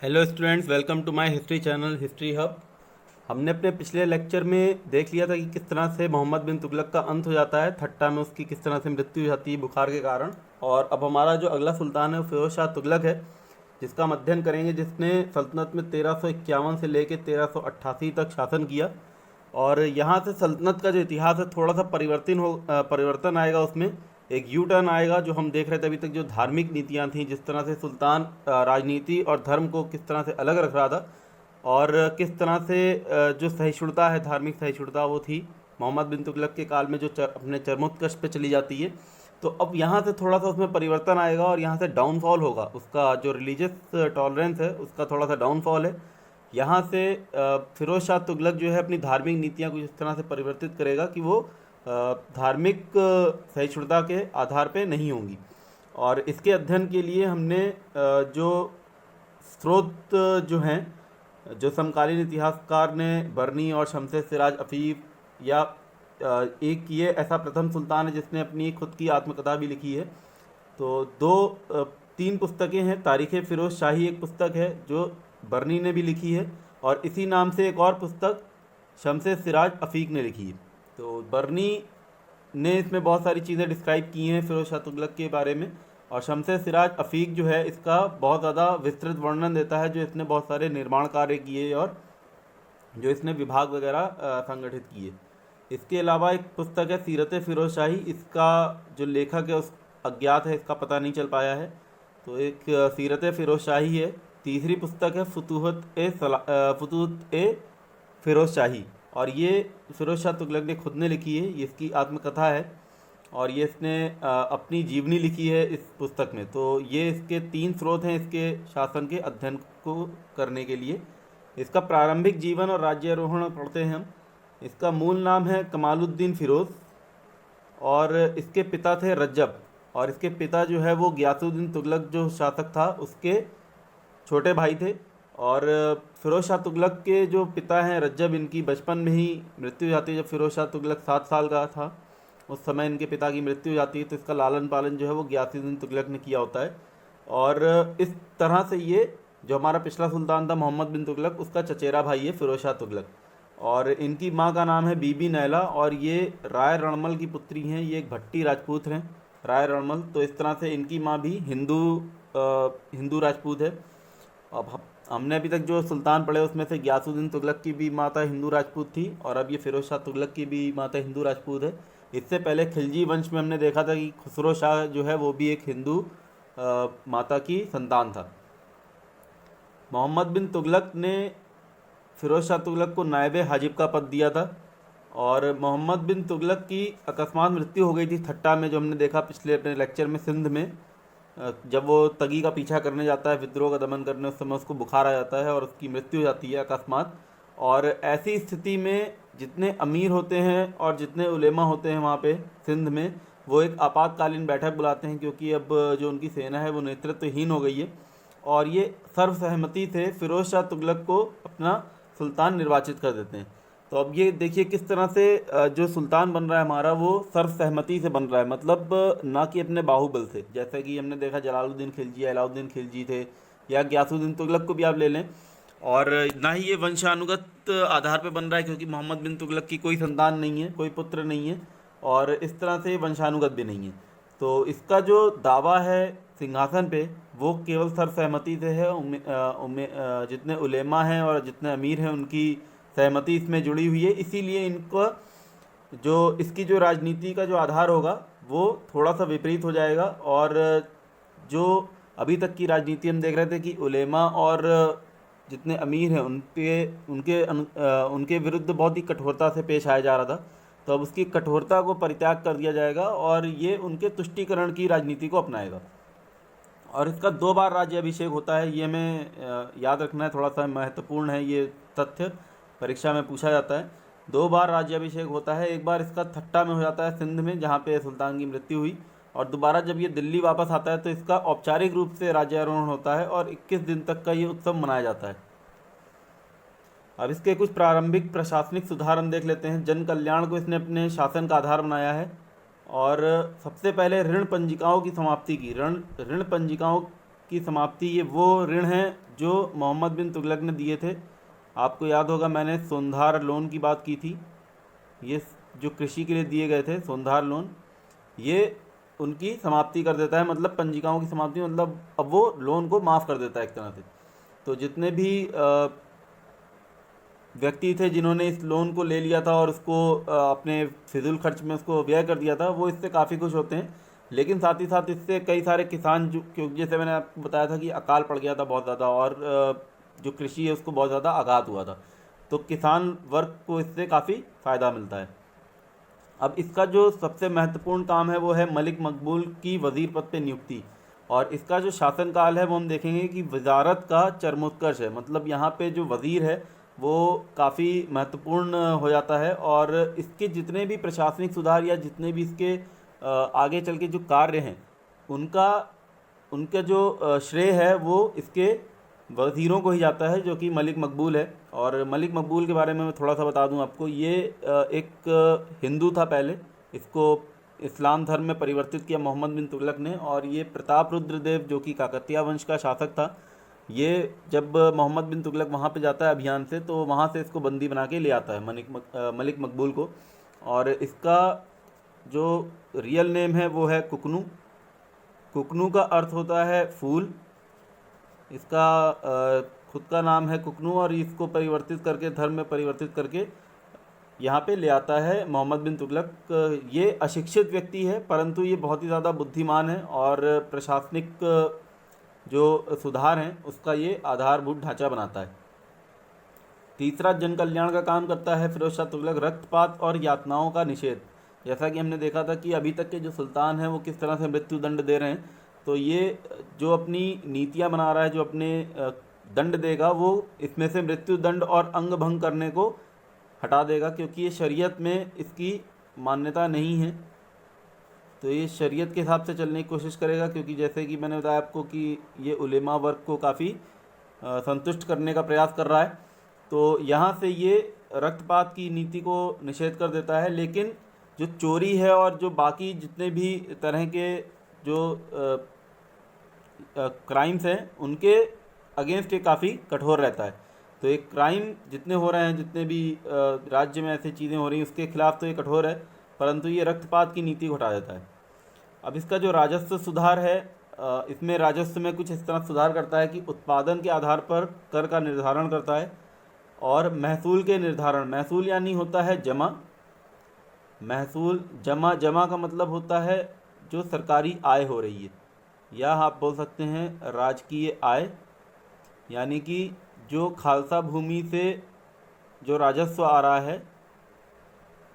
Hello students, welcome to my history channel History Hub. हमने अपने पिछले लेक्चर में देख लिया था कि किस तरह से मोहम्मद बिन तुगलक का अंत हो जाता है, ठट्टा में उसकी किस तरह से मृत्यु हो जाती है बुखार के कारण। और अब हमारा जो अगला सुल्तान है वो फिरोज शाह तुगलक है, जिसका हम अध्ययन करेंगे, जिसने सल्तनत में 1351 से लेकर 1388 तक शासन किया। और यहाँ से सल्तनत का जो इतिहास है थोड़ा सा परिवर्तन आएगा, उसमें एक यू टर्न आएगा। जो हम देख रहे थे अभी तक, जो धार्मिक नीतियाँ थीं, जिस तरह से सुल्तान राजनीति और धर्म को किस तरह से अलग रख रहा था, और किस तरह से जो सहिष्णुता है, धार्मिक सहिष्णुता, वो थी मोहम्मद बिन तुगलक के काल में, जो अपने चरमोत्कर्ष पे चली जाती है। तो अब यहाँ से थोड़ा सा उसमें परिवर्तन आएगा और यहाँ से डाउनफॉल होगा, उसका जो रिलीजियस टॉलरेंस है उसका थोड़ा सा डाउनफॉल है। यहाँ से फिरोज शाह तुगलक जो है अपनी धार्मिक नीतियाँ कुछ इस तरह से परिवर्तित करेगा कि वो धार्मिक सहिष्णुता के आधार पे नहीं होंगी। और इसके अध्ययन के लिए हमने जो स्रोत जो हैं, जो समकालीन इतिहासकार ने बर्नी और शमसे सिराज अफीफ, या एक ये ऐसा प्रथम सुल्तान है जिसने अपनी खुद की आत्मकथा भी लिखी है। तो तीन पुस्तकें हैं। तारीख़ फ़िरोज़ शाही एक पुस्तक है जो बर्नी ने भी लिखी है, और इसी नाम से एक और पुस्तक शमसे सिराज अफीक ने लिखी है। तो बर्नी ने इसमें बहुत सारी चीज़ें डिस्क्राइब की हैं फ़िरोज़ शाह तुगलक के बारे में, और शमसे सिराज अफीक जो है इसका बहुत ज़्यादा विस्तृत वर्णन देता है, जो इसने बहुत सारे निर्माण कार्य किए और जो इसने विभाग वगैरह संगठित किए। इसके अलावा एक पुस्तक है सीरत फ़िरोज़ शाही, इसका जो लेखक है उस अज्ञात है, इसका पता नहीं चल पाया है। तो एक सीरत फ़िरोज़ शाही है। तीसरी पुस्तक है फुतूहत ए फ़िरोज़ शाही, और ये फ़िरोज़ शाह तुगलक ने खुद ने लिखी है, ये इसकी आत्मकथा है, और ये इसने अपनी जीवनी लिखी है इस पुस्तक में। तो ये इसके तीन स्रोत हैं इसके शासन के अध्ययन को करने के लिए। इसका प्रारंभिक जीवन और राज्यारोहण पढ़ते हैं हम। इसका मूल नाम है कमालुद्दीन फ़िरोज़, और इसके पिता थे रज्जब, और इसके पिता जो है वो गियासुद्दीन तुगलक जो शासक था उसके छोटे भाई थे। और फ़िरोज़ शाह तुगलक के जो पिता हैं रज्जब, इनकी बचपन में ही मृत्यु हो जाती है। जब फ़िरोज़ शाह तुगलक 7 साल का था उस समय इनके पिता की मृत्यु हो जाती है। तो इसका लालन पालन जो है वो गियासुद्दीन तुगलक ने किया होता है। और इस तरह से ये जो हमारा पिछला सुल्तान था मोहम्मद बिन तुगलक, उसका चचेरा भाई है फ़िरोज़ शाह तुगलक। और इनकी माँ का नाम है बीबी नैला, और ये राय रणमल की पुत्री हैं। ये एक भट्टी राजपूत हैं, राय रणमल। तो इस तरह से इनकी माँ भी हिंदू राजपूत है। अब हमने अभी तक जो सुल्तान पढ़े उसमें से गियासुद्दीन तुगलक की भी माता हिंदू राजपूत थी, और अब ये फ़िरोज़ शाह तुगलक की भी माता हिंदू राजपूत है। इससे पहले खिलजी वंश में हमने देखा था कि खुसरो शाह जो है वो भी एक हिंदू माता की संतान था। मोहम्मद बिन तुगलक ने फ़िरोज़ शाह तुगलक को नायब हाजिब का पद दिया था, और मोहम्मद बिन तुगलक की अकस्मात मृत्यु हो गई थी ठट्टा में, जो हमने देखा पिछले अपने लेक्चर में, सिंध में। जब वो तगी का पीछा करने जाता है, विद्रोह का दमन करने, उस समय उसको बुखार आ जाता है और उसकी मृत्यु हो जाती है अकस्मात। और ऐसी स्थिति में जितने अमीर होते हैं और जितने उलेमा होते हैं वहाँ पे सिंध में, वो एक आपातकालीन बैठक बुलाते हैं, क्योंकि अब जो उनकी सेना है वो नेतृत्वहीन हो गई है। और ये सर्वसहमति से फ़िरोज़ शाह तुगलक को अपना सुल्तान निर्वाचित कर देते हैं। तो अब ये देखिए किस तरह से जो सुल्तान बन रहा है हमारा, वो सर्वसहमति से बन रहा है, मतलब ना कि अपने बाहुबल से। जैसे कि हमने देखा जलालुद्दीन खिलजी, अलाउद्दीन खिलजी थे, या गियासुद्दीन तुगलक को भी आप ले लें। और ना ही ये वंशानुगत आधार पे बन रहा है, क्योंकि मोहम्मद बिन तुगलक की कोई संतान नहीं है, कोई पुत्र नहीं है, और इस तरह से वंशानुगत भी नहीं है। तो इसका जो दावा है सिंहासन पे वो केवल सर्वसहमति से है। जितने उलेमा हैं और जितने अमीर हैं उनकी सहमति इसमें जुड़ी हुई है। इसीलिए इनको जो इसकी जो राजनीति का जो आधार होगा वो थोड़ा सा विपरीत हो जाएगा। और जो अभी तक की राजनीति हम देख रहे थे कि उलेमा और जितने अमीर हैं उनके विरुद्ध बहुत ही कठोरता से पेश आया जा रहा था, तो अब उसकी कठोरता को परित्याग कर दिया जाएगा और ये उनके तुष्टीकरण की राजनीति को अपनाएगा। और इसका 2 बार राज्याभिषेक होता है, ये हमें याद रखना है, थोड़ा सा महत्वपूर्ण है ये तथ्य, परीक्षा में पूछा जाता है। 2 बार राज्याभिषेक होता है। एक बार इसका ठट्टा में हो जाता है सिंध में, जहाँ पे सुल्तान की मृत्यु हुई, और दोबारा जब ये दिल्ली वापस आता है तो इसका औपचारिक रूप से राज्यारोहण होता है, और 21 दिन तक का ये उत्सव मनाया जाता है। अब इसके कुछ प्रारंभिक प्रशासनिक सुधार हम देख लेते हैं। जन कल्याण को इसने अपने शासन का आधार बनाया है, और सबसे पहले ऋण पंजिकाओं की समाप्ति की। ऋण पंजिकाओं की समाप्ति, ये वो ऋण हैं जो मोहम्मद बिन तुगलक ने दिए थे, आपको याद होगा मैंने सोनधार लोन की बात की थी। ये जो कृषि के लिए दिए गए थे सोनधार लोन, ये उनकी समाप्ति कर देता है, मतलब पंजिकाओं की समाप्ति, मतलब अब वो लोन को माफ़ कर देता है एक तरह से। तो जितने भी व्यक्ति थे जिन्होंने इस लोन को ले लिया था और उसको अपने फिजूल खर्च में उसको व्यय कर दिया था, वो इससे काफ़ी खुश होते हैं। लेकिन साथ ही साथ इससे कई सारे किसान जो, क्योंकि जैसे मैंने आपको बताया था कि अकाल पड़ गया था बहुत ज़्यादा, और जो कृषि है उसको बहुत ज़्यादा आघात हुआ था, तो किसान वर्ग को इससे काफ़ी फ़ायदा मिलता है। अब इसका जो सबसे महत्वपूर्ण काम है वो है मलिक मकबूल की वज़ीर पद पे नियुक्ति। और इसका जो शासनकाल है वो हम देखेंगे कि वजारत का चरमोत्कर्ष है, मतलब यहाँ पे जो वज़ीर है वो काफ़ी महत्वपूर्ण हो जाता है। और इसके जितने भी प्रशासनिक सुधार या जितने भी इसके आगे चल के जो कार्य हैं, उनका उनका जो श्रेय है वो इसके वज़ीरों को ही जाता है, जो कि मलिक मकबूल है। और मलिक मकबूल के बारे में मैं थोड़ा सा बता दूं आपको। ये एक हिंदू था पहले, इसको इस्लाम धर्म में परिवर्तित किया मोहम्मद बिन तुगलक ने। और ये प्रताप रुद्र देव जो कि काकतिया वंश का शासक था, ये जब मोहम्मद बिन तुगलक वहाँ पे जाता है अभियान से, तो वहाँ से इसको बंदी बना के ले आता है मलिक मकबूल को। और इसका जो रियल नेम है वो है कुकनू। कुकनू का अर्थ होता है फूल। इसका खुद का नाम है कुकनू, और इसको परिवर्तित करके, धर्म में परिवर्तित करके यहाँ पे ले आता है मोहम्मद बिन तुगलक। ये अशिक्षित व्यक्ति है, परंतु ये बहुत ही ज़्यादा बुद्धिमान है, और प्रशासनिक जो सुधार हैं उसका ये आधारभूत ढांचा बनाता है। तीसरा, जन कल्याण का काम करता है फिरोज शाह तुगलक। रक्तपात और यातनाओं का निषेध। जैसा कि हमने देखा था कि अभी तक के जो सुल्तान हैं वो किस तरह से मृत्यु दंड दे रहे हैं, तो ये जो अपनी नीतियाँ बना रहा है, जो अपने दंड देगा, वो इसमें से मृत्यु दंड और अंग भंग करने को हटा देगा, क्योंकि ये शरीयत में इसकी मान्यता नहीं है। तो ये शरीयत के हिसाब से चलने की कोशिश करेगा, क्योंकि जैसे कि मैंने बताया आपको कि ये उलेमा वर्ग को काफ़ी संतुष्ट करने का प्रयास कर रहा है। तो यहाँ से ये रक्तपात की नीति को निषेध कर देता है। लेकिन जो चोरी है और जो बाकी जितने भी तरह के जो क्राइम्स हैं उनके अगेंस्ट ये काफ़ी कठोर रहता है। तो एक क्राइम जितने हो रहे हैं, जितने भी राज्य में ऐसी चीज़ें हो रही हैं, उसके खिलाफ तो ये कठोर है, परंतु ये रक्तपात की नीति को हटा देता है। अब इसका जो राजस्व सुधार है, इसमें राजस्व में कुछ इस तरह सुधार करता है कि उत्पादन के आधार पर कर का निर्धारण करता है, और महसूल के निर्धारण, महसूल यानी होता है जमा, महसूल जमा, जमा का मतलब होता है जो सरकारी आय हो रही है, या आप बोल सकते हैं राजकीय आय, यानी कि जो खालसा भूमि से जो राजस्व आ रहा है,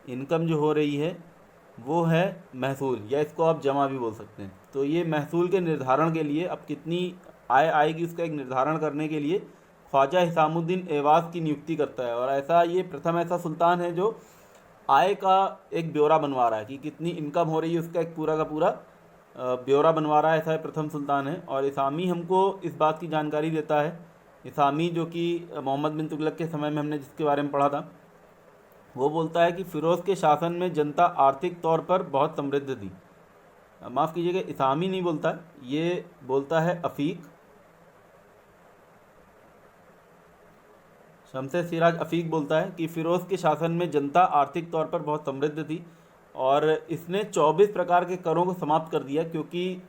इनकम जो हो रही है, वो है महसूल, या इसको आप जमा भी बोल सकते हैं। तो ये महसूल के निर्धारण के लिए, अब कितनी आय आएगी उसका एक निर्धारण करने के लिए ख्वाजा हिसामुद्दीन एवाज की नियुक्ति करता है। और ऐसा ये प्रथम ऐसा सुल्तान है जो आय का एक ब्यौरा बनवा रहा है कि कितनी इनकम हो रही है, उसका एक पूरा का पूरा ब्यौरा बनवा रहा है। ऐसा प्रथम सुल्तान है। और इसामी हमको इस बात की जानकारी देता है, इसामी जो कि मोहम्मद बिन तुगलक के समय में हमने जिसके बारे में पढ़ा था, वो बोलता है कि फ़िरोज़ के शासन में जनता आर्थिक तौर पर बहुत समृद्ध थी। माफ़ कीजिएगा, इसामी नहीं बोलता, ये बोलता है अफ़ीक, शमसे सिराज अफ़ीक बोलता है कि फ़िरोज़ के शासन में जनता आर्थिक तौर पर बहुत समृद्ध थी, और इसने 24 प्रकार के करों को समाप्त कर दिया, क्योंकि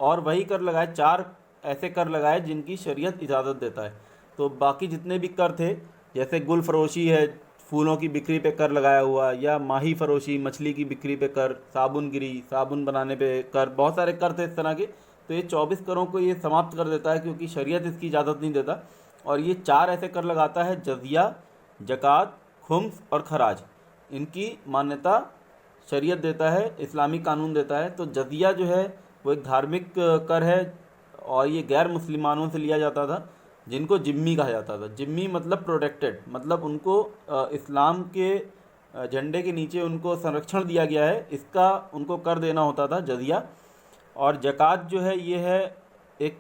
और वही कर लगाए, 4 ऐसे कर लगाए जिनकी शरीयत इजाज़त देता है। तो बाकी जितने भी कर थे, जैसे गुल फरोशी है, फूलों की बिक्री पे कर लगाया हुआ, या माही फरोशी, मछली की बिक्री पे कर, साबुनगिरी, साबुन बनाने पे कर, बहुत सारे कर थे इस तरह के। तो ये 24 करों को ये समाप्त कर देता है, क्योंकि शरीयत इसकी इजाज़त नहीं देता। और ये 4 ऐसे कर लगाता है, जजिया, जक़ात, खुम्स और खराज। इनकी मान्यता शरीयत देता है, इस्लामिक कानून देता है। तो जजिया जो है वो एक धार्मिक कर है, और ये गैर मुसलमानों से लिया जाता था, जिनको जिम्मी कहा जाता था। जिम्मी मतलब प्रोटेक्टेड, मतलब उनको इस्लाम के झंडे के नीचे उनको संरक्षण दिया गया है, इसका उनको कर देना होता था, जजिया। और ज़कात जो है ये है एक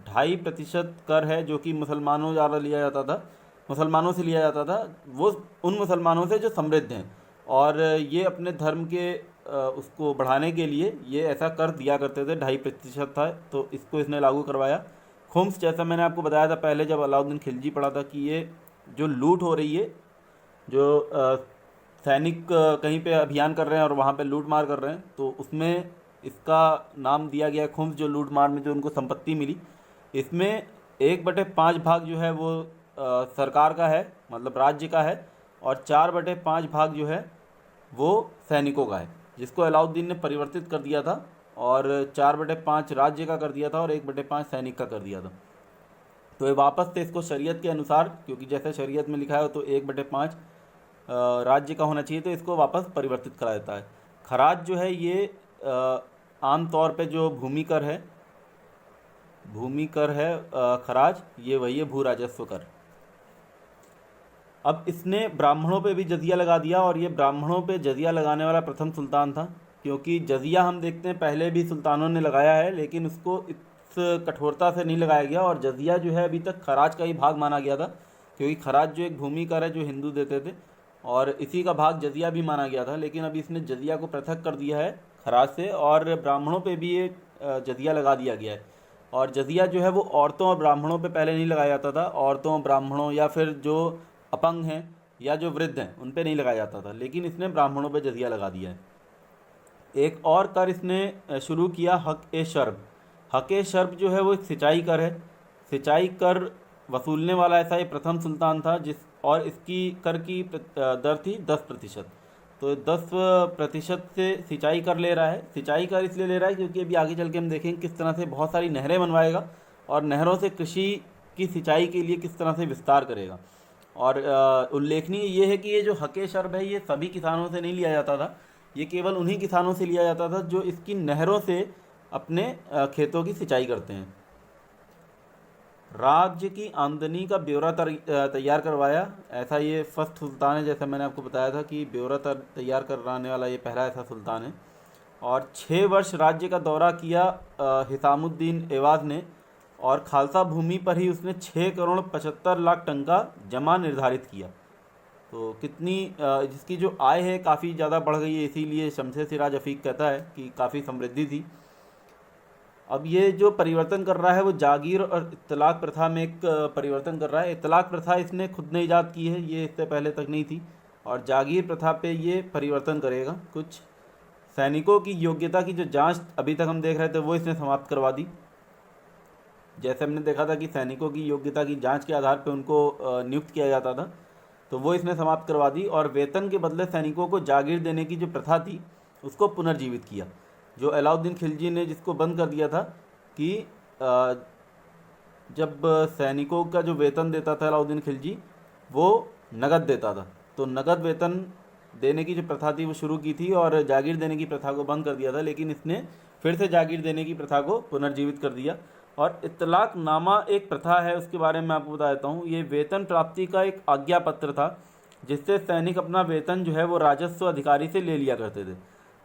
2.5% कर है, जो कि मुसलमानों द्वारा लिया जाता था, मुसलमानों से लिया जाता था, वो उन मुसलमानों से जो समृद्ध हैं। और ये अपने धर्म के उसको बढ़ाने के लिए ये ऐसा कर दिया करते थे, 2.5% था, तो इसको इसने लागू करवाया। खुम्स, जैसा मैंने आपको बताया था पहले जब अलाउद्दीन खिलजी पढ़ा था कि ये जो लूट हो रही है, जो सैनिक कहीं पे अभियान कर रहे हैं और वहाँ पे लूट मार कर रहे हैं, तो उसमें इसका नाम दिया गया खुम्स। जो लूट मार में जो उनको संपत्ति मिली, इसमें 1/5 भाग जो है वो सरकार का है, मतलब राज्य का है, और 4/5 भाग जो है वो सैनिकों का है, जिसको अलाउद्दीन ने परिवर्तित कर दिया था और 4/5 राज्य का कर दिया था और 1/5 सैनिक का कर दिया था। तो ये वापस से इसको शरीयत के अनुसार, क्योंकि जैसे शरीयत में लिखा है तो 1/5 राज्य का होना चाहिए, तो इसको वापस परिवर्तित करा देता है। खराज जो है ये आम तौर पे जो भूमि कर है, खराज, ये वही है भू राजस्व कर। अब इसने ब्राह्मणों पे भी जजिया लगा दिया, और ये ब्राह्मणों पे जजिया लगाने वाला प्रथम सुल्तान था, क्योंकि जजिया हम देखते हैं पहले भी सुल्तानों ने लगाया है, लेकिन उसको इस कठोरता से नहीं लगाया गया। और जजिया जो है अभी तक खराज का ही भाग माना गया था, क्योंकि खराज जो एक भूमि कर है जो हिंदू देते थे, और इसी का भाग जजिया भी माना गया था। लेकिन अभी इसने जजिया को पृथक कर दिया है खराज से, और ब्राह्मणों पे भी ये जजिया लगा दिया गया है। और जजिया जो है वो औरतों और ब्राह्मणों पे पहले नहीं लगाया जाता था, औरतों, ब्राह्मणों या फिर जो अपंग हैं या जो वृद्ध हैं उन पे नहीं लगाया जाता था, लेकिन इसने ब्राह्मणों पे जजिया लगा दिया है। एक और कर इसने शुरू किया, हक ए शर्ब। हक ए शर्ब जो है वो एक सिंचाई कर है। सिंचाई कर वसूलने वाला ऐसा ये प्रथम सुल्तान था, और इसकी कर की दर थी 10%। तो 10% से सिंचाई कर ले रहा है। सिंचाई कर इसलिए ले रहा है क्योंकि अभी आगे चल के हम देखेंगे किस तरह से बहुत सारी नहरें बनवाएगा और नहरों से कृषि की सिंचाई के लिए किस तरह से विस्तार करेगा। और उल्लेखनीय ये है कि ये जो हक ए शर्ब है ये सभी किसानों से नहीं लिया जाता था, ये केवल उन्हीं किसानों से लिया जाता था जो इसकी नहरों से अपने खेतों की सिंचाई करते हैं। राज्य की आमदनी का ब्यौरा तैयार करवाया, ऐसा ये फर्स्ट सुल्तान है। जैसा मैंने आपको बताया था कि ब्यौरा तैयार करवाने वाला ये पहला ऐसा सुल्तान है। और 6 वर्ष राज्य का दौरा किया हिसामुद्दीन एवाज ने, और खालसा भूमि पर ही उसने 6,75,00,000 टन का जमा निर्धारित किया। तो कितनी जिसकी जो आय है काफ़ी ज़्यादा बढ़ गई है, इसीलिए शमशेर सिराज अफीक कहता है कि काफ़ी समृद्धि थी। अब ये जो परिवर्तन कर रहा है वो जागीर और इत्तलाक प्रथा में एक परिवर्तन कर रहा है। इत्तलाक प्रथा इसने खुद ने ईजाद की है, ये इससे पहले तक नहीं थी, और जागीर प्रथा पे ये परिवर्तन करेगा। कुछ सैनिकों की योग्यता की जो जांच अभी तक हम देख रहे थे वो इसने समाप्त करवा दी। जैसे हमने देखा था कि सैनिकों की योग्यता की जांच के आधार पर उनको नियुक्त किया जाता था, तो वो इसने समाप्त करवा दी। और वेतन के बदले सैनिकों को जागीर देने की जो प्रथा थी उसको पुनर्जीवित किया, जो अलाउद्दीन खिलजी ने जिसको बंद कर दिया था कि जब सैनिकों का जो वेतन देता था अलाउद्दीन खिलजी वो नगद देता था, तो नगद वेतन देने की जो प्रथा थी वो शुरू की थी और जागीर देने की प्रथा को बंद कर दिया था। लेकिन इसने फिर से जागीर देने की प्रथा को पुनर्जीवित कर दिया। और इत्तलाक नामा एक प्रथा है, उसके बारे में आपको बता देता हूँ। ये वेतन प्राप्ति का एक आज्ञा पत्र था, जिससे सैनिक अपना वेतन जो है वो राजस्व अधिकारी से ले लिया करते थे।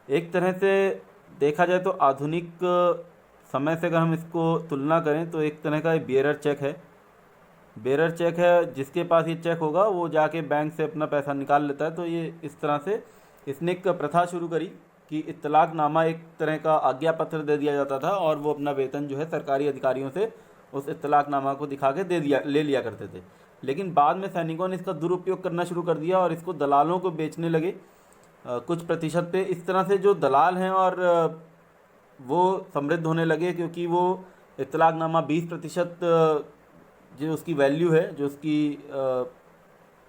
एक तरह से देखा जाए तो आधुनिक समय से अगर हम इसको तुलना करें तो एक तरह का ये बेरर चेक है। बेरर चेक है, जिसके पास ये चेक होगा वो जाके बैंक से अपना पैसा निकाल लेता है। तो ये इस तरह से इसने एक प्रथा शुरू करी कि इत्तलाक नामा एक तरह का आज्ञा पत्र दे दिया जाता था, और वो अपना वेतन जो है सरकारी अधिकारियों से उस इत्तलाक नामा को दिखा के ले लिया करते थे। लेकिन बाद में सैनिकों ने इसका दुरुपयोग करना शुरू कर दिया और इसको दलालों को बेचने लगे कुछ प्रतिशत पे। इस तरह से जो दलाल हैं और वो समृद्ध होने लगे, क्योंकि वो इत्तलाकनामा 20% जो उसकी वैल्यू है, जो उसकी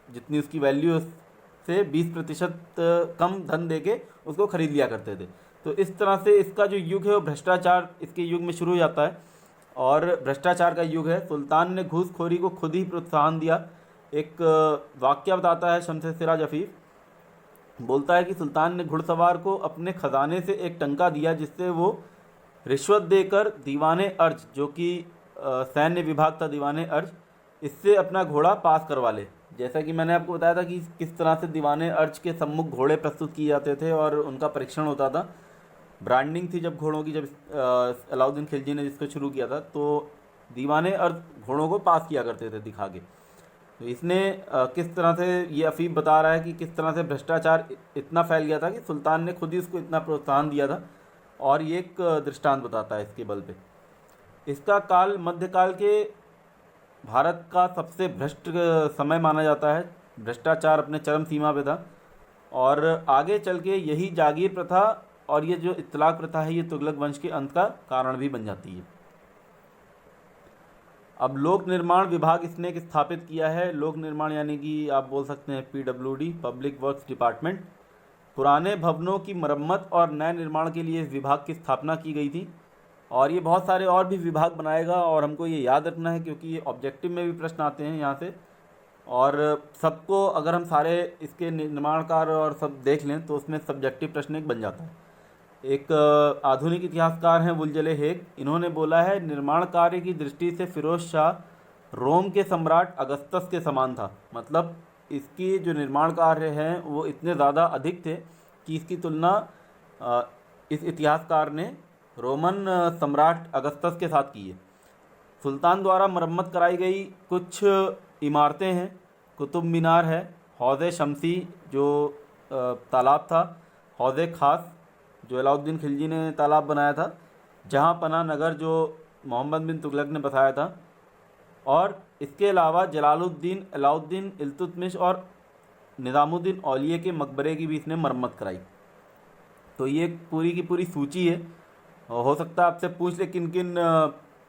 जितनी उसकी वैल्यू से 20% कम धन देके उसको खरीद लिया करते थे। तो इस तरह से इसका जो युग है वो भ्रष्टाचार इसके युग में शुरू हो जाता है, और भ्रष्टाचार का युग है। सुल्तान ने घूसखोरी को खुद ही प्रोत्साहन दिया। एक वाक्य बताता है शमशेर सिराज अफीफ, बोलता है कि सुल्तान ने घुड़सवार को अपने खजाने से एक टंका दिया, जिससे वो रिश्वत देकर दीवाने अर्ज, जो कि सैन्य विभाग था दीवाने अर्ज, इससे अपना घोड़ा पास करवा ले। जैसा कि मैंने आपको बताया था कि किस तरह से दीवाने अर्ज के सम्मुख घोड़े प्रस्तुत किए जाते थे और उनका परीक्षण होता था। ब्रांडिंग थी जब घोड़ों की, जब अलाउद्दीन खिलजी ने जिसको शुरू किया था, तो दीवाने अर्ज घोड़ों को पास किया करते थे दिखा के। तो इसने किस तरह से, ये अफीफ बता रहा है कि किस तरह से भ्रष्टाचार इतना फैल गया था कि सुल्तान ने खुद ही उसको इतना प्रोत्साहन दिया था, और ये एक दृष्टांत बताता है इसके बल पे। इसका काल मध्यकाल के भारत का सबसे भ्रष्ट समय माना जाता है। भ्रष्टाचार अपने चरम सीमा पे था और आगे चल के यही जागीर प्रथा और ये जो इत्तलाक प्रथा है ये तुगलक वंश के अंत का कारण भी बन जाती है। अब लोक निर्माण विभाग इसने एक स्थापित किया है। लोक निर्माण यानी कि आप बोल सकते हैं PWD, पब्लिक वर्क्स डिपार्टमेंट। पुराने भवनों की मरम्मत और नए निर्माण के लिए इस विभाग की स्थापना की गई थी और ये बहुत सारे और भी विभाग बनाएगा और हमको ये याद रखना है क्योंकि ये ऑब्जेक्टिव में भी प्रश्न आते हैं यहाँ से। और सबको अगर हम सारे इसके निर्माण कार्य और सब देख लें तो उसमें सब्जेक्टिव प्रश्न एक बन जाता है। एक आधुनिक इतिहासकार हैं वुलजले हेग, इन्होंने बोला है निर्माण कार्य की दृष्टि से फिरोज शाह रोम के सम्राट अगस्तस के समान था। मतलब इसकी जो निर्माण कार्य हैं वो इतने ज़्यादा अधिक थे कि इसकी तुलना इस इतिहासकार ने रोमन सम्राट अगस्तस के साथ की है। सुल्तान द्वारा मरम्मत कराई गई कुछ इमारतें हैं। कुतुब मीनार है, हौज़े शमसी जो तालाब था, हौज़े खास जो अलाउद्दीन खिलजी ने तालाब बनाया था, जहाँ पना नगर जो मोहम्मद बिन तुगलक ने बसाया था, और इसके अलावा जलालुद्दीन, अलाउद्दीन, इल्तुतमिश और निज़ामुद्दीन औलिया के मकबरे की भी इसने मरम्मत कराई। तो ये पूरी की पूरी सूची है। हो सकता है आपसे पूछ ले किन किन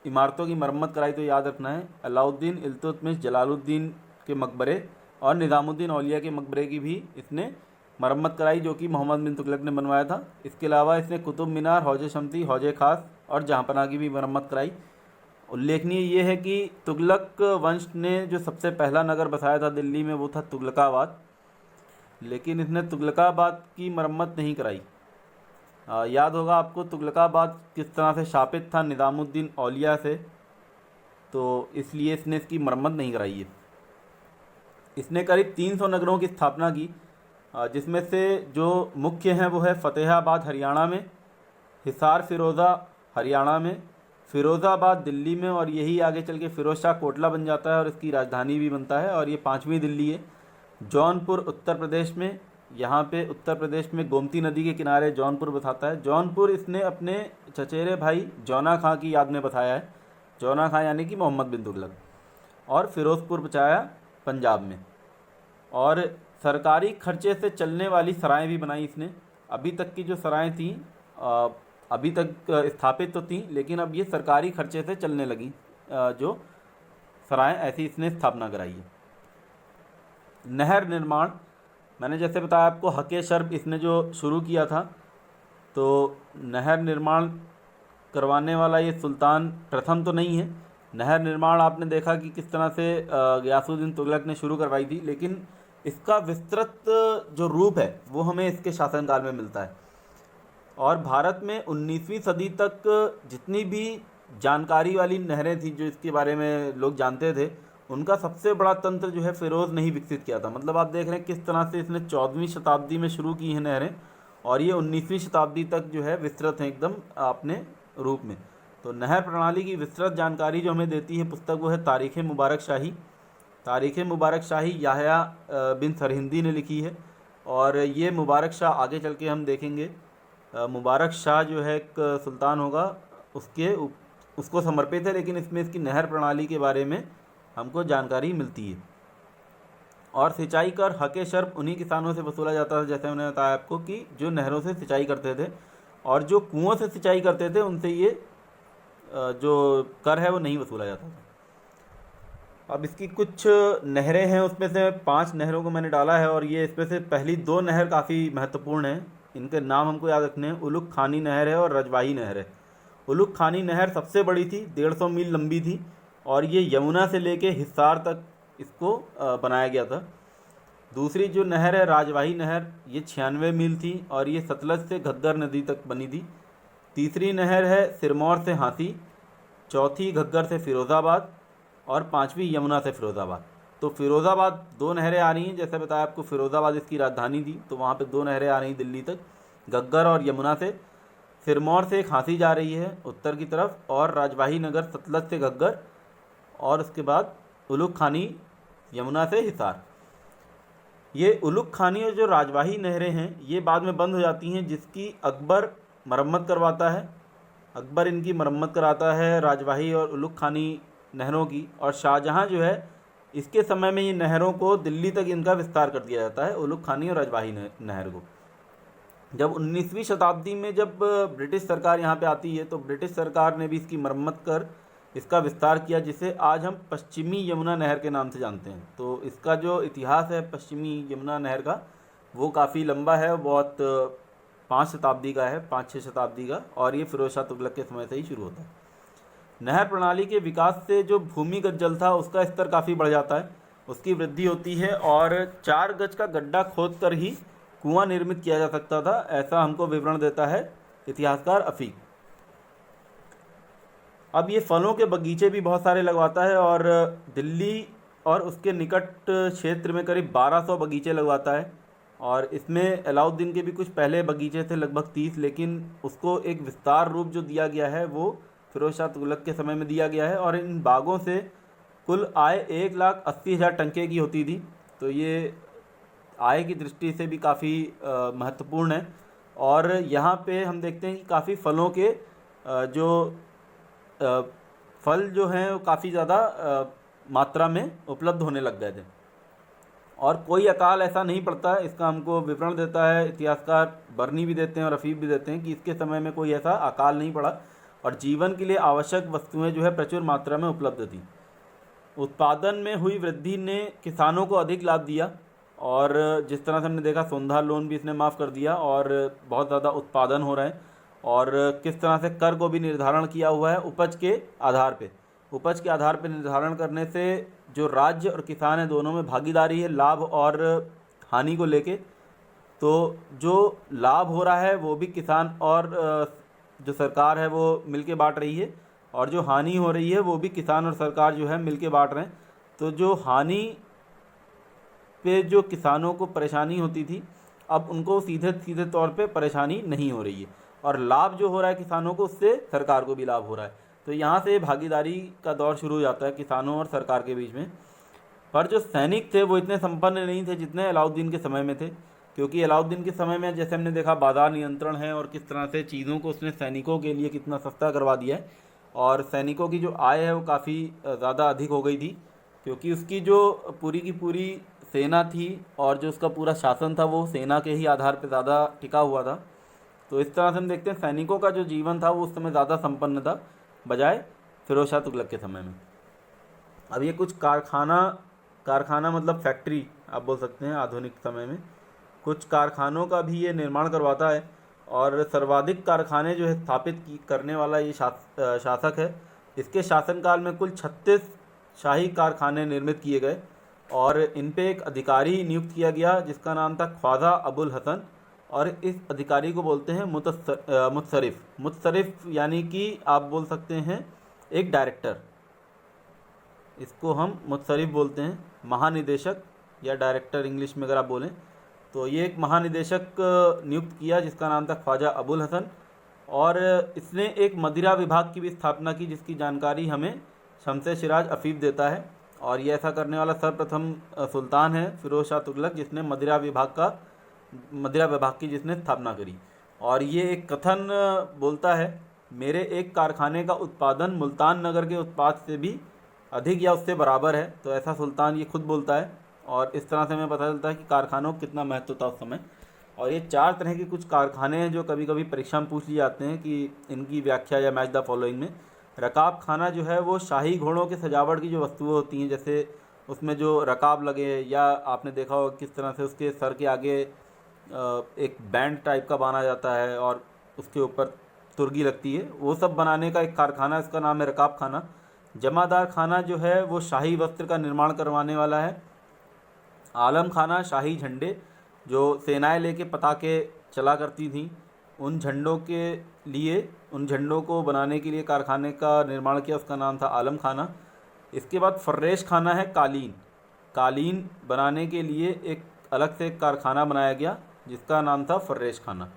इमारतों की मरम्मत कराई, तो याद रखना है अलाउद्दीन, इल्तुतमिश, जलालुद्दीन के मकबरे और निज़ामुद्दीन औलिया के मकबरे की भी इसने मरम्मत कराई जो कि मोहम्मद बिन तुगलक ने बनवाया था। इसके अलावा इसने कुतुब मीनार, हौज़े शमसी, हौज़े खास और जहाँपनाह की भी मरम्मत कराई। उल्लेखनीय ये है कि तुगलक वंश ने जो सबसे पहला नगर बसाया था दिल्ली में वो था तुगलकाबाद, लेकिन इसने तुगलकाबाद की मरम्मत नहीं कराई। याद होगा आपको तुगलकाबाद किस तरह से शापित था निज़ामुद्दीन औलिया से, तो इसलिए इसने इसकी मरम्मत नहीं कराई है। इसने करीब 300 नगरों की स्थापना की, जिसमें से जो मुख्य हैं वो है फ़तेहाबाद हरियाणा में, हिसार फिरोज़ा हरियाणा में, फ़िरोज़ाबाद दिल्ली में, और यही आगे चल के फ़िरोज़ शाह कोटला बन जाता है और इसकी राजधानी भी बनता है और ये 5वीं दिल्ली है। जौनपुर उत्तर प्रदेश में, यहाँ पे उत्तर प्रदेश में गोमती नदी के किनारे जौनपुर बसाता है। जौनपुर इसने अपने चचेरे भाई जौना खां की याद में बसाया है। जौना खां यानी कि मोहम्मद बिन तुगलक। और फ़िरोज़पुर बचाया पंजाब में। और सरकारी खर्चे से चलने वाली सराएं भी बनाई इसने। अभी तक की जो सराएं थी अभी तक स्थापित तो थी, लेकिन अब ये सरकारी खर्चे से चलने लगी जो सराएं, ऐसी इसने स्थापना कराई है। नहर निर्माण, मैंने जैसे बताया आपको हके शर्ब इसने जो शुरू किया था, तो नहर निर्माण करवाने वाला ये सुल्तान प्रथम तो नहीं है। नहर निर्माण आपने देखा कि किस तरह से गियासुद्दीन तुगलक ने शुरू करवाई थी, लेकिन इसका विस्तृत जो रूप है वो हमें इसके शासनकाल में मिलता है। और भारत में 19वीं सदी तक जितनी भी जानकारी वाली नहरें थी जो इसके बारे में लोग जानते थे, उनका सबसे बड़ा तंत्र जो है फ़िरोज़ ने ही विकसित किया था। मतलब आप देख रहे हैं किस तरह से इसने 14वीं शताब्दी में शुरू की हैं नहरें और ये 19वीं शताब्दी तक जो है विस्तृत हैं एकदम अपने रूप में। तो नहर प्रणाली की विस्तृत जानकारी जो हमें देती है पुस्तक वो है तारीख़ मुबारक शाही। तारीख़ मुबारक शाही याहया बिन सरहिंदी ने लिखी है और ये मुबारक शाह आगे चल के हम देखेंगे। मुबारक शाह जो है एक सुल्तान होगा उसको समर्पित है, लेकिन इसमें इसकी नहर प्रणाली के बारे में हमको जानकारी मिलती है। और सिंचाई कर हके शर्ब उन्हीं किसानों से वसूला जाता था, जैसे मैंने बताया आपको कि जो नहरों से सिंचाई करते थे, और जो कुओं से सिंचाई करते थे उनसे ये जो कर है वो नहीं वसूला जाता था। अब इसकी कुछ नहरें हैं, उसमें से 5 नहरों को मैंने डाला है और ये इसमें से पहली 2 नहर काफ़ी महत्वपूर्ण हैं। इनके नाम हमको याद रखने हैं। उलुग खानी नहर है और रजवाही नहर है। उलुग खानी नहर सबसे बड़ी थी, 150 मील लंबी थी और ये यमुना से लेके हिसार तक इसको बनाया गया था। दूसरी जो नहर है राजवाही नहर, ये 96 मील थी और ये सतलज से घग्गर नदी तक बनी थी। तीसरी नहर है सिरमौर से हाथी, चौथी घग्गर से फ़िरोज़ाबाद और 5वीं यमुना से फ़िरोज़ाबाद। तो फ़िरोज़ाबाद 2 नहरें आ रही हैं, जैसे बताया आपको फ़िरोज़ाबाद इसकी राजधानी थी, तो वहाँ पे 2 नहरें आ रही हैं दिल्ली तक, घग्गर और यमुना से। सिरमौर से एक हाथी जा रही है उत्तर की तरफ, और राजवाही नगर सतलज से घग्गर, और उसके बाद उलुग खानी यमुना से हिसार। ये उलुग खानी और जो राजवाही नहरें हैं ये बाद में बंद हो जाती हैं, जिसकी अकबर मरम्मत करवाता है अकबर इनकी मरम्मत कराता है राजवाही और उलुग खानी नहरों की, और शाहजहाँ जो है इसके समय में ये नहरों को दिल्ली तक इनका विस्तार कर दिया जाता है, उलुग खानी और राजवाही नहर को। जब 19वीं शताब्दी में जब ब्रिटिश सरकार यहाँ पे आती है तो ब्रिटिश सरकार ने भी इसकी मरम्मत कर इसका विस्तार किया, जिसे आज हम पश्चिमी यमुना नहर के नाम से जानते हैं। तो इसका जो इतिहास है पश्चिमी यमुना नहर का, वो काफ़ी लंबा है, बहुत 5 शताब्दी का है, 5-6 शताब्दी का, और ये फिरोज शाह तुगलक के समय से ही शुरू होता है। नहर प्रणाली के विकास से जो भूमिगत जल था उसका स्तर काफ़ी बढ़ जाता है, उसकी वृद्धि होती है, और 4 गज का गड्ढा खोद कर ही कुआं निर्मित किया जा सकता था, ऐसा हमको विवरण देता है इतिहासकार अफीक। अब ये फलों के बगीचे भी बहुत सारे लगवाता है, और दिल्ली और उसके निकट क्षेत्र में करीब 1200 बगीचे लगवाता है, और इसमें अलाउद्दीन के भी कुछ पहले बगीचे थे लगभग 30, लेकिन उसको एक विस्तार रूप जो दिया गया है वो फिरोज शाह तुगलक के समय में दिया गया है। और इन बागों से कुल आय 1,80,000 टंके की होती थी, तो ये आय की दृष्टि से भी काफ़ी महत्वपूर्ण है। और यहाँ पे हम देखते हैं कि काफ़ी फलों के जो फल जो हैं वो काफ़ी ज़्यादा मात्रा में उपलब्ध होने लग गए थे, और कोई अकाल ऐसा नहीं पड़ता है। इसका हमको विवरण देता है इतिहासकार बर्नी भी देते हैं और रफ़ीक भी देते हैं कि इसके समय में कोई ऐसा अकाल नहीं पड़ा, और जीवन के लिए आवश्यक वस्तुएं जो है प्रचुर मात्रा में उपलब्ध थी। उत्पादन में हुई वृद्धि ने किसानों को अधिक लाभ दिया, और जिस तरह से हमने देखा सोंधा लोन भी इसने माफ़ कर दिया, और बहुत ज़्यादा उत्पादन हो रहा है। और किस तरह से कर को भी निर्धारण किया हुआ है उपज के आधार पे, उपज के आधार पे निर्धारण करने से जो राज्य और किसान है दोनों में भागीदारी है लाभ और हानि को लेके। तो जो लाभ हो रहा है वो भी किसान और जो सरकार है वो मिलके बांट रही है, और जो हानि हो रही है वो भी किसान और सरकार जो है मिलके बांट रहे हैं। तो जो हानि पे जो किसानों को परेशानी होती थी, अब उनको सीधे सीधे तौर पे परेशानी नहीं हो रही है, और लाभ जो हो रहा है किसानों को उससे सरकार को भी लाभ हो रहा है। तो यहाँ से भागीदारी का दौर शुरू हो जाता है किसानों और सरकार के बीच में। पर जो सैनिक थे वो इतने संपन्न नहीं थे जितने अलाउद्दीन के समय में थे, क्योंकि अलाउद्दीन के समय में जैसे हमने देखा बाजार नियंत्रण है, और किस तरह से चीज़ों को उसने सैनिकों के लिए कितना सस्ता करवा दिया है, और सैनिकों की जो आय है वो काफ़ी ज़्यादा अधिक हो गई थी, क्योंकि उसकी जो पूरी की पूरी सेना थी और जो उसका पूरा शासन था वो सेना के ही आधार पर ज़्यादा टिका हुआ था। तो इस तरह से हम देखते हैं सैनिकों का जो जीवन था वो उस समय ज़्यादा संपन्न था बजाय फिरोज शाह तुगलक के समय में। अब ये कुछ कारखाना मतलब फैक्ट्री आप बोल सकते हैं आधुनिक समय में, कुछ कारखानों का भी ये निर्माण करवाता है, और सर्वाधिक कारखाने जो है स्थापित करने वाला ये शासक है। इसके शासनकाल में कुल 36 शाही कारखाने निर्मित किए गए, और इन पे एक अधिकारी नियुक्त किया गया जिसका नाम था ख्वाजा अबुल हसन, और इस अधिकारी को बोलते हैं मुत्सरिफ यानी कि आप बोल सकते हैं एक डायरेक्टर, इसको हम मुत्सरिफ बोलते हैं, महानिदेशक या डायरेक्टर इंग्लिश में अगर आप बोलें। तो ये एक महानिदेशक नियुक्त किया जिसका नाम था ख्वाजा अबुल हसन, और इसने एक मदिरा विभाग की भी स्थापना की जिसकी जानकारी हमें शमसे सिराज अफीफ देता है, और ये ऐसा करने वाला सर्वप्रथम सुल्तान है फिरोज शाह तुगलक जिसने मदिरा विभाग की जिसने स्थापना करी। और ये एक कथन बोलता है, मेरे एक कारखाने का उत्पादन मुल्तान नगर के उत्पाद से भी अधिक या उससे बराबर है। तो ऐसा सुल्तान ये खुद बोलता है, और इस तरह से हमें पता चलता है कि कारखानों का कितना महत्व था उस समय। और ये 4 तरह के कुछ कारखाने हैं जो कभी कभी परीक्षा में पूछ लिए जाते हैं कि इनकी व्याख्या या मैच द फॉलोइंग में। रकाब खाना जो है वो शाही घोड़ों के सजावट की जो वस्तुएं होती हैं, जैसे उसमें जो रकाब लगे, या आपने देखा हो किस तरह से उसके सर के आगे एक बैंड टाइप का बांधा जाता है और उसके ऊपर तुर्गी लगती है, वो सब बनाने का एक कारखाना, इसका नाम है रकाब खाना। जमादार खाना जो है वो शाही वस्त्र का निर्माण करवाने वाला है। आलम खाना शाही झंडे जो सेनाएं लेके पताके चला करती थी, उन झंडों को बनाने के लिए कारखाने का निर्माण किया, उसका नाम था आलम खाना। इसके बाद फर्रेश खाना है कालीन बनाने के लिए एक अलग से एक कारखाना बनाया गया जिसका नाम था फर्रेश खाना।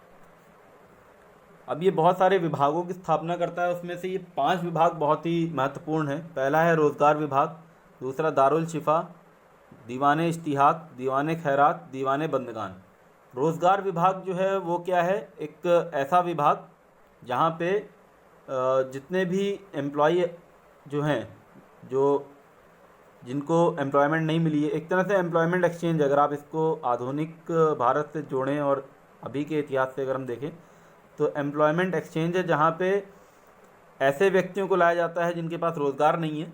अब ये बहुत सारे विभागों की स्थापना करता है, उसमें से ये 5 विभाग बहुत ही महत्वपूर्ण हैं। पहला है रोज़गार विभाग, दूसरा दारुल शिफा, दीवाने इश्तिहाक, दीवाने खैरात, दीवाने बंदगान। रोज़गार विभाग जो है वो क्या है, एक ऐसा विभाग जहाँ पे जितने भी एम्प्लॉई जो हैं, जो जिनको एम्प्लॉयमेंट नहीं मिली है, एक तरह से एम्प्लॉयमेंट एक्सचेंज, अगर आप इसको आधुनिक भारत से जोड़ें और अभी के इतिहास से अगर हम देखें तो एम्प्लॉयमेंट एक्सचेंज है जहाँ पे ऐसे व्यक्तियों को लाया जाता है जिनके पास रोज़गार नहीं है,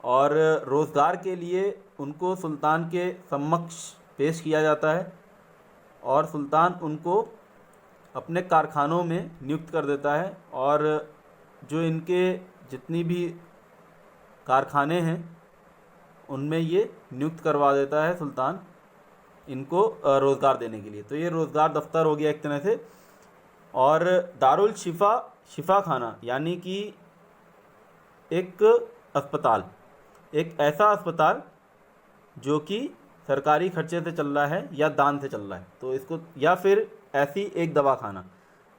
और रोज़गार के लिए उनको सुल्तान के समक्ष पेश किया जाता है और सुल्तान उनको अपने कारखानों में नियुक्त कर देता है। और जो इनके जितनी भी कारखाने हैं उनमें ये नियुक्त करवा देता है सुल्तान इनको रोज़गार देने के लिए। तो ये रोज़गार दफ्तर हो गया एक तरह से। और दारुल शिफा, शिफा खाना यानी कि एक अस्पताल, एक ऐसा अस्पताल जो कि सरकारी खर्चे से चल रहा है या दान से चल रहा है, तो इसको, या फिर ऐसी एक दवाखाना।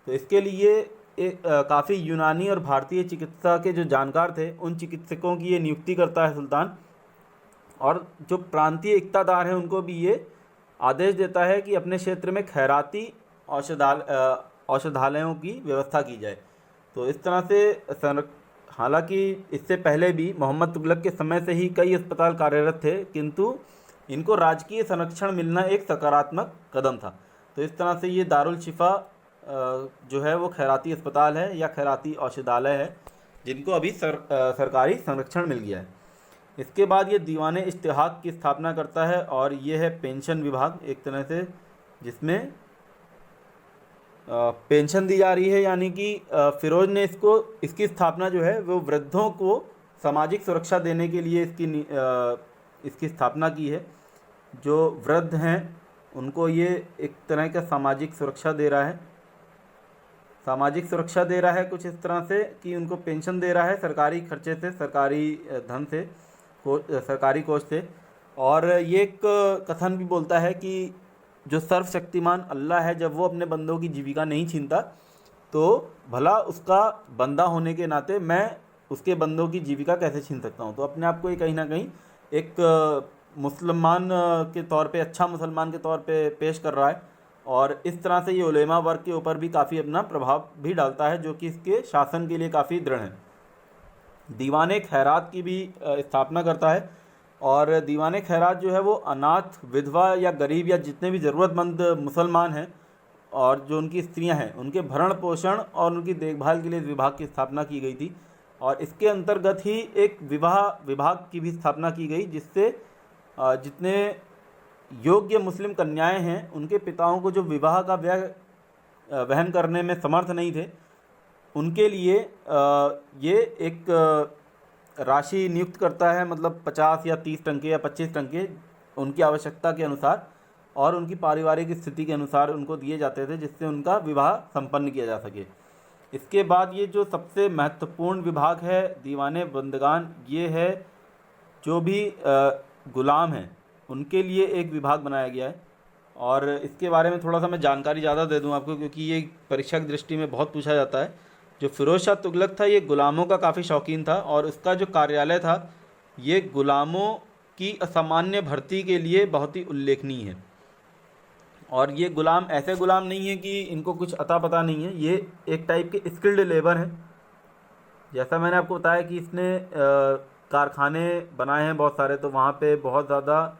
तो इसके लिए एक काफ़ी यूनानी और भारतीय चिकित्सा के जो जानकार थे उन चिकित्सकों की ये नियुक्ति करता है सुल्तान, और जो प्रांतीय इक्तादार हैं उनको भी ये आदेश देता है कि अपने क्षेत्र में खैराती औषधालयों की व्यवस्था की जाए। तो इस तरह से हालांकि इससे पहले भी मोहम्मद तुगलक के समय से ही कई अस्पताल कार्यरत थे, किंतु इनको राजकीय संरक्षण मिलना एक सकारात्मक कदम था। तो इस तरह से ये दारुल शिफा जो है वो खैराती अस्पताल है या खैराती औषधालय है जिनको अभी सरकारी संरक्षण मिल गया है। इसके बाद ये दीवान इश्तिहाक की स्थापना करता है, और ये है पेंशन विभाग एक तरह से, जिसमें पेंशन दी जा रही है। यानी कि फिरोज ने इसकी स्थापना जो है वो वृद्धों को सामाजिक सुरक्षा देने के लिए इसकी स्थापना की है। जो वृद्ध हैं उनको ये एक तरह का सामाजिक सुरक्षा दे रहा है, सामाजिक सुरक्षा दे रहा है कुछ इस तरह से कि उनको पेंशन दे रहा है सरकारी खर्चे से, सरकारी धन से, सरकारी कोष से। और ये एक कथन भी बोलता है कि जो सर्वशक्तिमान अल्लाह है, जब वो अपने बंदों की जीविका नहीं छीनता तो भला उसका बंदा होने के नाते मैं उसके बंदों की जीविका कैसे छीन सकता हूँ। तो अपने आप को ये कहीं ना कहीं एक मुसलमान के तौर पे, अच्छा मुसलमान के तौर पे पेश कर रहा है, और इस तरह से ये उलेमा वर्ग के ऊपर भी काफ़ी अपना प्रभाव भी डालता है, जो कि इसके शासन के लिए काफ़ी दृढ़ है। दीवान खैरात की भी स्थापना करता है, और दीवान खैरात जो है वो अनाथ, विधवा या गरीब या जितने भी ज़रूरतमंद मुसलमान हैं और जो उनकी स्त्रियां हैं उनके भरण पोषण और उनकी देखभाल के लिए विभाग की स्थापना की गई थी। और इसके अंतर्गत ही एक विवाह विभाग की भी स्थापना की गई, जिससे जितने योग्य मुस्लिम कन्याएं हैं उनके पिताओं को जो विवाह का व्यय वहन करने में समर्थ नहीं थे, उनके लिए ये एक राशि नियुक्त करता है, मतलब 50 या 30 टंके या 25 टंके उनकी आवश्यकता के अनुसार और उनकी पारिवारिक स्थिति के अनुसार उनको दिए जाते थे, जिससे उनका विवाह संपन्न किया जा सके। इसके बाद ये जो सबसे महत्वपूर्ण विभाग है दीवाने बंदगान, ये है जो भी गुलाम हैं उनके लिए एक विभाग बनाया गया है। और इसके बारे में थोड़ा सा मैं जानकारी ज़्यादा दे दूं आपको, क्योंकि ये परीक्षा की दृष्टि में बहुत पूछा जाता है। जो फिरोज शाह तुगलक था ये गुलामों का काफ़ी शौकीन था, और उसका जो कार्यालय था ये गुलामों की असामान्य भर्ती के लिए बहुत ही उल्लेखनीय है। और ये गुलाम ऐसे गुलाम नहीं है कि इनको कुछ अता पता नहीं है, ये एक टाइप के स्किल्ड लेबर हैं। जैसा मैंने आपको बताया कि इसने कारखाने बनाए हैं बहुत सारे, तो वहाँ पे बहुत ज़्यादा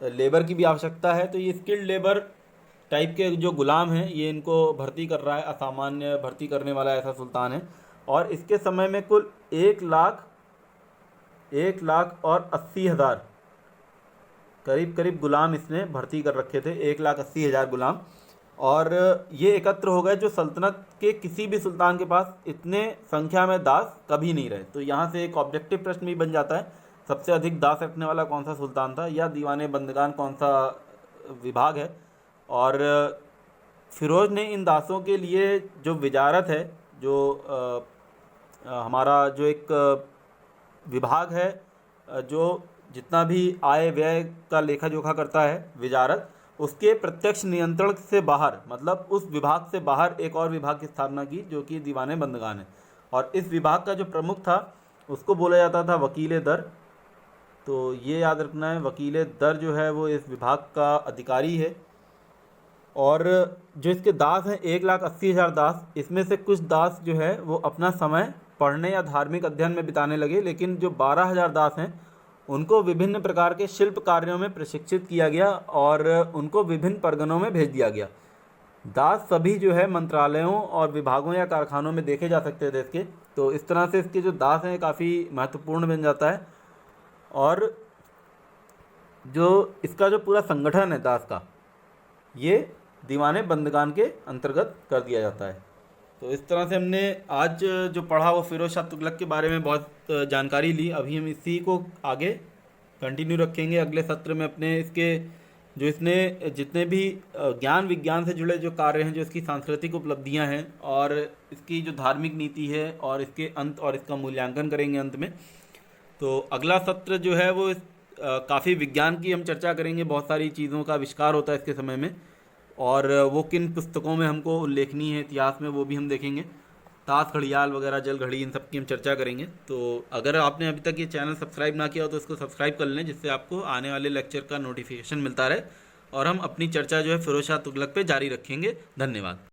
लेबर की भी आवश्यकता है। तो ये स्किल्ड लेबर टाइप के जो गुलाम हैं ये इनको भर्ती कर रहा है, असामान्य भर्ती करने वाला ऐसा सुल्तान है। और इसके समय में कुल 1,80,000 करीब गुलाम इसने भर्ती कर रखे थे, 1,80,000 गुलाम। और ये एकत्र हो गए जो सल्तनत के किसी भी सुल्तान के पास इतने संख्या में दास कभी नहीं रहे। तो यहाँ से एक ऑब्जेक्टिव प्रश्न भी बन जाता है, सबसे अधिक दास रखने वाला कौन सा सुल्तान था, या दीवाने बंदगान कौन सा विभाग है। और फिरोज ने इन दासों के लिए जो विजारत है, जो हमारा जो एक विभाग है जो जितना भी आय व्यय का लेखा जोखा करता है विजारत, उसके प्रत्यक्ष नियंत्रण से बाहर, मतलब उस विभाग से बाहर एक और विभाग की स्थापना की जो कि दीवाने बंदगान है। और इस विभाग का जो प्रमुख था उसको बोला जाता था वकील दर। तो ये याद रखना है, वकील दर जो है वो इस विभाग का अधिकारी है। और जो इसके दास हैं 1,80,000 दास, इसमें से कुछ दास जो है वो अपना समय पढ़ने या धार्मिक अध्ययन में बिताने लगे, लेकिन जो 12,000 दास हैं उनको विभिन्न प्रकार के शिल्प कार्यों में प्रशिक्षित किया गया और उनको विभिन्न परगनों में भेज दिया गया। दास सभी जो है मंत्रालयों और विभागों या कारखानों में देखे जा सकते हैं देश के। तो इस तरह से इसके जो दास हैं काफ़ी महत्वपूर्ण बन जाता है। और जो इसका जो पूरा संगठन है दास का, ये दीवाने बंदगान के अंतर्गत कर दिया जाता है। तो इस तरह से हमने आज जो पढ़ा वो फिरोज शाह तुगलक के बारे में बहुत जानकारी ली। अभी हम इसी को आगे कंटिन्यू रखेंगे अगले सत्र में अपने। इसके जो इसने जितने भी ज्ञान विज्ञान से जुड़े जो कार्य हैं, जो इसकी सांस्कृतिक उपलब्धियां हैं और इसकी जो धार्मिक नीति है और इसके अंत और इसका मूल्यांकन करेंगे अंत में। तो अगला सत्र जो है वो काफ़ी विज्ञान की हम चर्चा करेंगे। बहुत सारी चीज़ों का आविष्कार होता है इसके समय में और वो किन पुस्तकों में हमको उल्लेखनीय है इतिहास में, वो भी हम देखेंगे। ताश घड़ियाल वगैरह, जल घड़ी, इन सब की हम चर्चा करेंगे। तो अगर आपने अभी तक ये चैनल सब्सक्राइब ना किया हो तो इसको सब्सक्राइब कर लें, जिससे आपको आने वाले लेक्चर का नोटिफिकेशन मिलता रहे और हम अपनी चर्चा जो है फिरोज शाह तुगलक पे जारी रखेंगे। धन्यवाद।